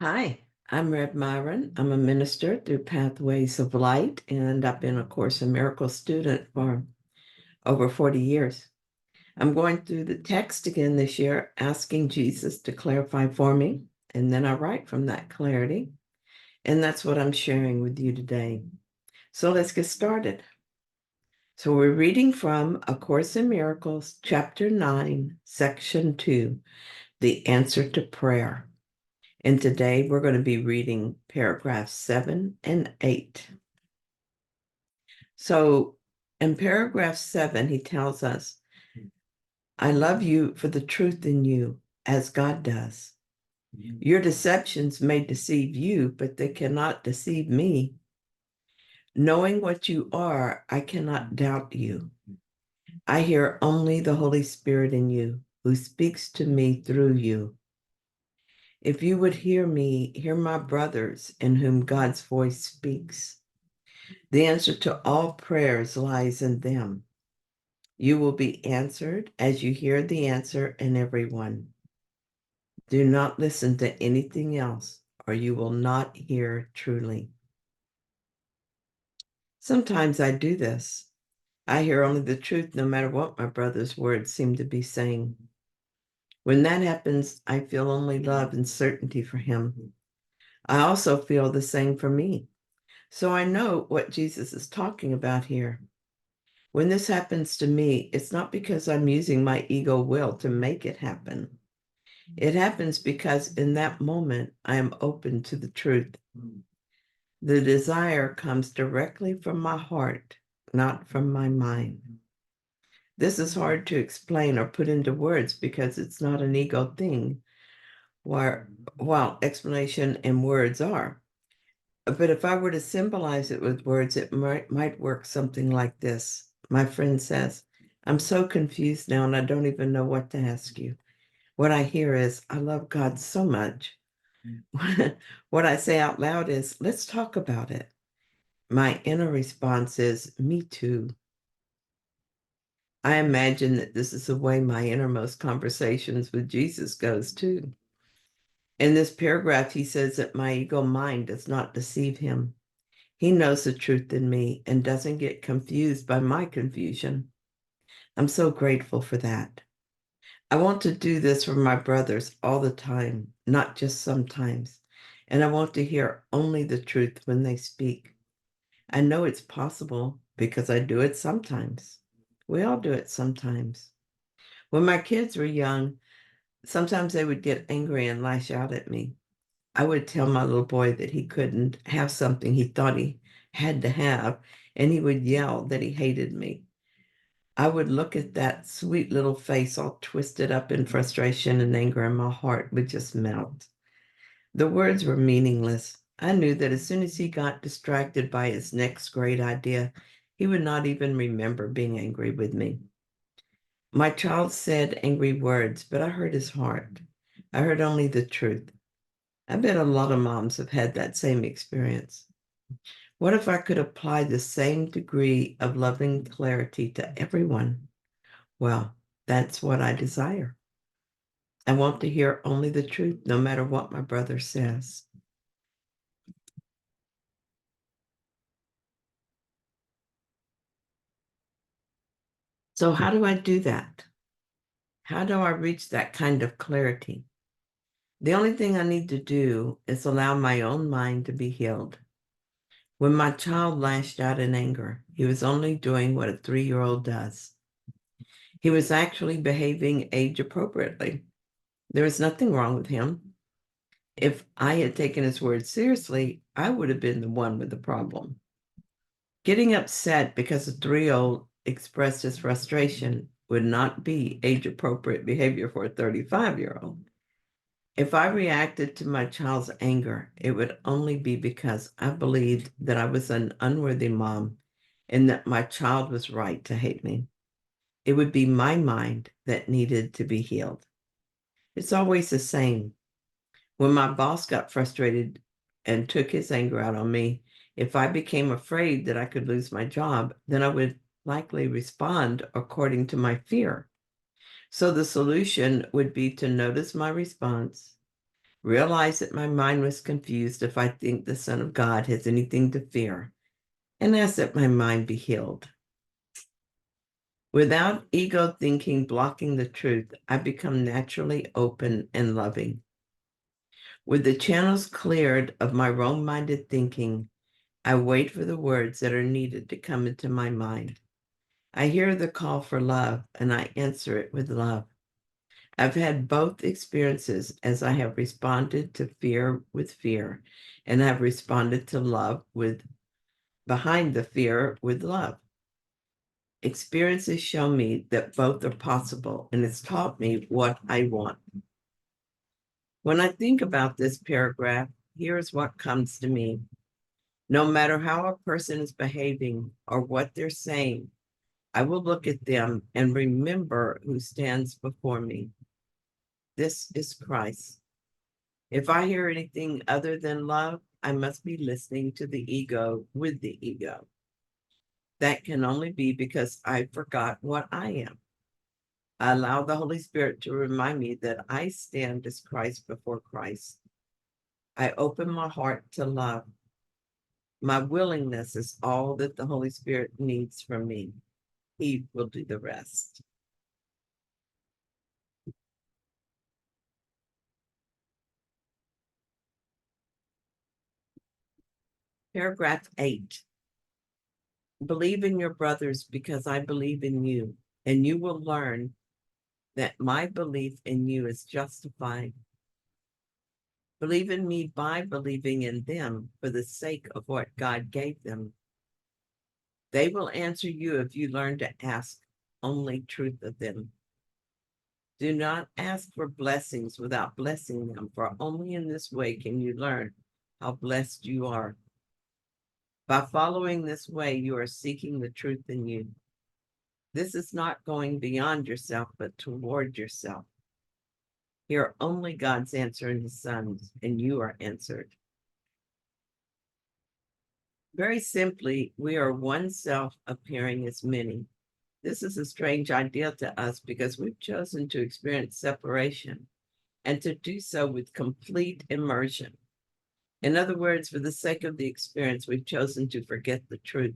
Hi, I'm Rev Myron. I'm a minister through Pathways of Light, and I've been a Course in Miracles student for over 40 years. I'm going through the text again this year, asking Jesus to clarify for me, and then I write from that clarity, and that's what I'm sharing with you today. So let's get started. So we're reading from A Course in Miracles, Chapter 9, Section 2, The Answer to Prayer. And today we're going to be reading paragraphs 7 and 8. So in paragraph 7, he tells us, I love you for the truth in you, as God does. Your deceptions may deceive you, but they cannot deceive me. Knowing what you are, I cannot doubt you. I hear only the Holy Spirit in you, who speaks to me through you. If you would hear me, hear my brothers in whom God's voice speaks. The answer to all prayers lies in them. You will be answered as you hear the answer in everyone. Do not listen to anything else, or you will not hear truly. Sometimes I do this. I hear only the truth, no matter what my brother's words seem to be saying. When that happens, I feel only love and certainty for him. I also feel the same for me. So I know what Jesus is talking about here. When this happens to me, it's not because I'm using my ego will to make it happen. It happens because in that moment, I am open to the truth. The desire comes directly from my heart, not from my mind. This is hard to explain or put into words because it's not an ego thing, while explanation and words are. But if I were to symbolize it with words, it might work something like this. My friend says, I'm so confused now and I don't even know what to ask you. What I hear is, I love God so much. What I say out loud is, let's talk about it. My inner response is, me too. I imagine that this is the way my innermost conversations with Jesus goes too. In this paragraph, he says that my ego mind does not deceive him. He knows the truth in me and doesn't get confused by my confusion. I'm so grateful for that. I want to do this for my brothers all the time, not just sometimes. And I want to hear only the truth when they speak. I know it's possible because I do it sometimes. We all do it sometimes. When my kids were young, sometimes they would get angry and lash out at me. I would tell my little boy that he couldn't have something he thought he had to have, and he would yell that he hated me. I would look at that sweet little face all twisted up in frustration and anger, and my heart would just melt. The words were meaningless. I knew that as soon as he got distracted by his next great idea, he would not even remember being angry with me. My child said angry words, but I heard his heart. I heard only the truth. I bet a lot of moms have had that same experience. What if I could apply the same degree of loving clarity to everyone? Well, that's what I desire. I want to hear only the truth, no matter what my brother says. So how do I do that? How do I reach that kind of clarity? The only thing I need to do is allow my own mind to be healed. When my child lashed out in anger, he was only doing what a 3-year-old does. He was actually behaving age appropriately. There was nothing wrong with him. If I had taken his words seriously, I would have been the one with the problem. Getting upset because a 3-year-old expressed his frustration would not be age-appropriate behavior for a 35-year-old. If I reacted to my child's anger, it would only be because I believed that I was an unworthy mom and that my child was right to hate me. It would be my mind that needed to be healed. It's always the same. When my boss got frustrated and took his anger out on me, if I became afraid that I could lose my job, then I would likely respond according to my fear. So the solution would be to notice my response, Realize that my mind was confused if I think the Son of God has anything to fear, and ask that my mind be healed. Without ego thinking blocking the truth, I become naturally open and loving. With the channels cleared of my wrong-minded thinking, I wait for the words that are needed to come into my mind. I hear the call for love, and I answer it with love. I've had both experiences as I have responded to fear with fear, and have responded to love with behind the fear with love. Experiences show me that both are possible, and it's taught me what I want. When I think about this paragraph, here's what comes to me. No matter how a person is behaving or what they're saying, I will look at them and remember who stands before me. This is Christ. If I hear anything other than love, I must be listening to the ego with the ego. That can only be because I forgot what I am. I allow the Holy Spirit to remind me that I stand as Christ before Christ. I open my heart to love. My willingness is all that the Holy Spirit needs from me. He will do the rest. Paragraph 8. Believe in your brothers because I believe in you, and you will learn that my belief in you is justified. Believe in me by believing in them for the sake of what God gave them. They will answer you if you learn to ask only truth of them. Do not ask for blessings without blessing them, for only in this way can you learn how blessed you are. By following this way, you are seeking the truth in you. This is not going beyond yourself, but toward yourself. Hear only God's answer in his Son's, and you are answered. Very simply, we are one self appearing as many. This is a strange idea to us because we've chosen to experience separation and to do so with complete immersion. In other words, for the sake of the experience, we've chosen to forget the truth.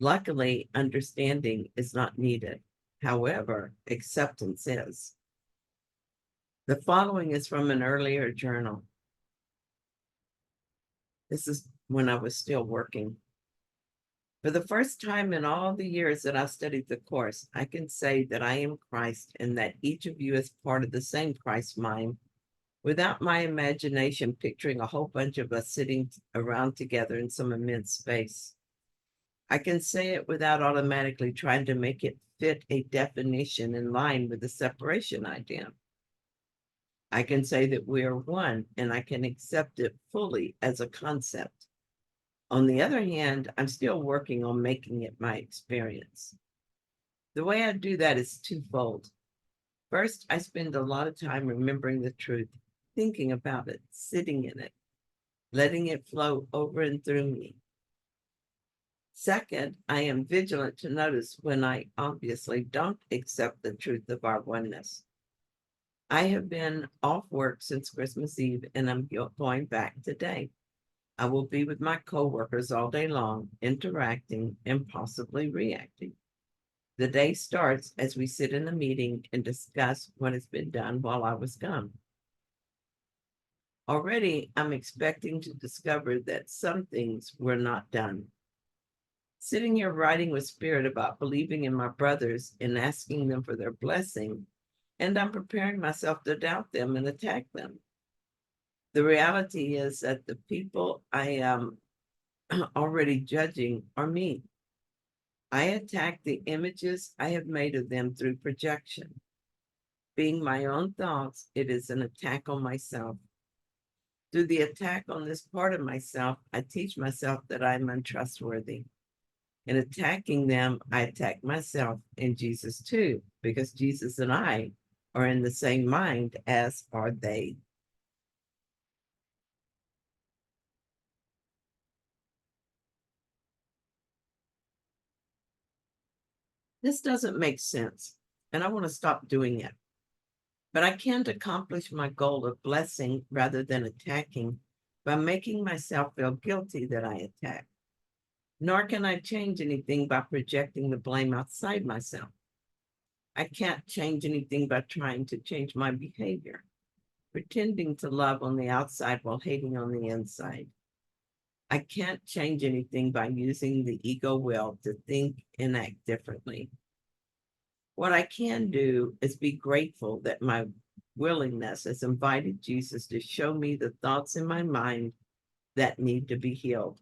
Luckily, understanding is not needed. However, acceptance is. The following is from an earlier journal. This is when I was still working. For the first time in all the years that I've studied the course, I can say that I am Christ and that each of you is part of the same Christ mind, without my imagination picturing a whole bunch of us sitting around together in some immense space. I can say it without automatically trying to make it fit a definition in line with the separation idea. I can say that we are one, and I can accept it fully as a concept. On the other hand, I'm still working on making it my experience. The way I do that is twofold. First, I spend a lot of time remembering the truth, thinking about it, sitting in it, letting it flow over and through me. Second, I am vigilant to notice when I obviously don't accept the truth of our oneness. I have been off work since Christmas Eve, and I'm going back today. I will be with my coworkers all day long, interacting and possibly reacting. The day starts as we sit in a meeting and discuss what has been done while I was gone. Already, I'm expecting to discover that some things were not done. Sitting here writing with spirit about believing in my brothers and asking them for their blessing, and I'm preparing myself to doubt them and attack them. The reality is that the people I am already judging are me. I attack the images I have made of them through projection. Being my own thoughts, it is an attack on myself. Through the attack on this part of myself, I teach myself that I'm untrustworthy. In attacking them, I attack myself and Jesus too, because Jesus and I are in the same mind as are they. This doesn't make sense, and I want to stop doing it. But I can't accomplish my goal of blessing rather than attacking by making myself feel guilty that I attack. Nor can I change anything by projecting the blame outside myself. I can't change anything by trying to change my behavior, pretending to love on the outside while hating on the inside. I can't change anything by using the ego will to think and act differently. What I can do is be grateful that my willingness has invited Jesus to show me the thoughts in my mind that need to be healed.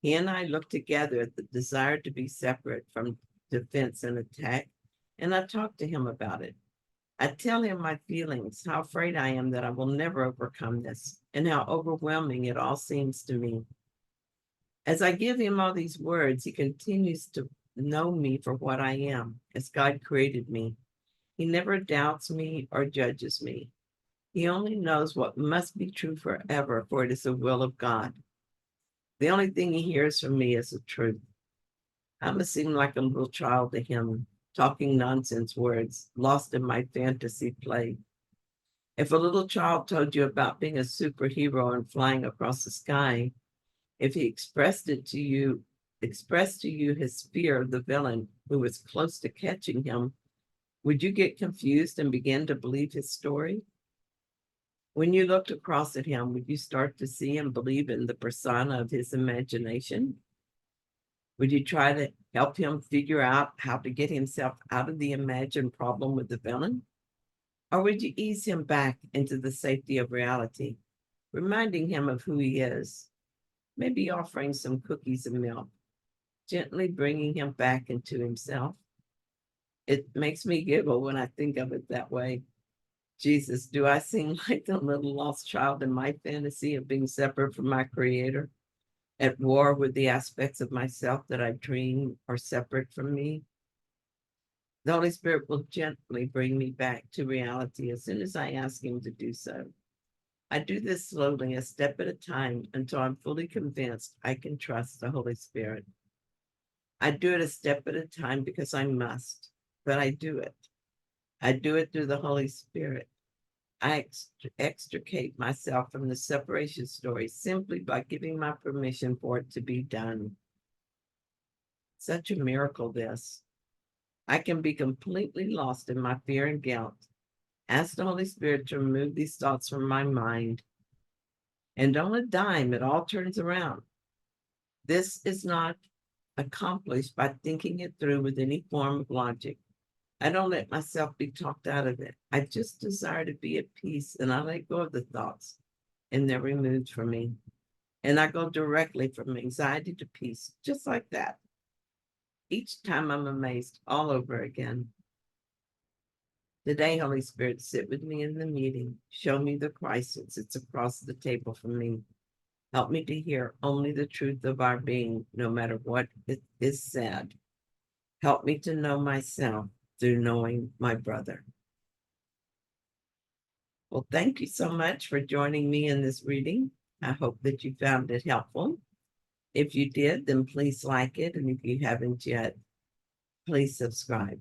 He and I look together at the desire to be separate from defense and attack, and I talk to him about it. I tell him my feelings, how afraid I am that I will never overcome this, and how overwhelming it all seems to me. As I give him all these words, he continues to know me for what I am, as God created me. He never doubts me or judges me. He only knows what must be true forever, for it is the will of God. The only thing he hears from me is the truth. I must seem like a little child to him, talking nonsense words, lost in my fantasy play. If a little child told you about being a superhero and flying across the sky, if he expressed to you his fear of the villain who was close to catching him, would you get confused and begin to believe his story? When you looked across at him, would you start to see and believe in the persona of his imagination? Would you try to help him figure out how to get himself out of the imagined problem with the villain? Or would you ease him back into the safety of reality, reminding him of who he is, maybe offering some cookies and milk, gently bringing him back into himself? It makes me giggle when I think of it that way. Jesus, do I seem like the little lost child in my fantasy of being separate from my creator, at war with the aspects of myself that I dream are separate from me? The Holy Spirit will gently bring me back to reality as soon as I ask him to do so. I do this slowly, a step at a time, until I'm fully convinced I can trust the Holy Spirit. I do it a step at a time because I must, but I do it. I do it through the Holy Spirit. I extricate myself from the separation story simply by giving my permission for it to be done. Such a miracle, this. I can be completely lost in my fear and guilt. Ask the Holy Spirit to remove these thoughts from my mind. And on a dime, it all turns around. This is not accomplished by thinking it through with any form of logic. I don't let myself be talked out of it. I just desire to be at peace, and I let go of the thoughts, and they're removed from me. And I go directly from anxiety to peace, just like that. Each time I'm amazed all over again. Today, Holy Spirit, sit with me in the meeting. Show me the Christ that sits across the table from me. Help me to hear only the truth of our being, no matter what is said. Help me to know myself through knowing my brother. Well, thank you so much for joining me in this reading. I hope that you found it helpful. If you did, then please like it. And if you haven't yet, please subscribe.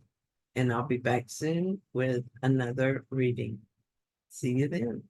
And I'll be back soon with another reading. See you then.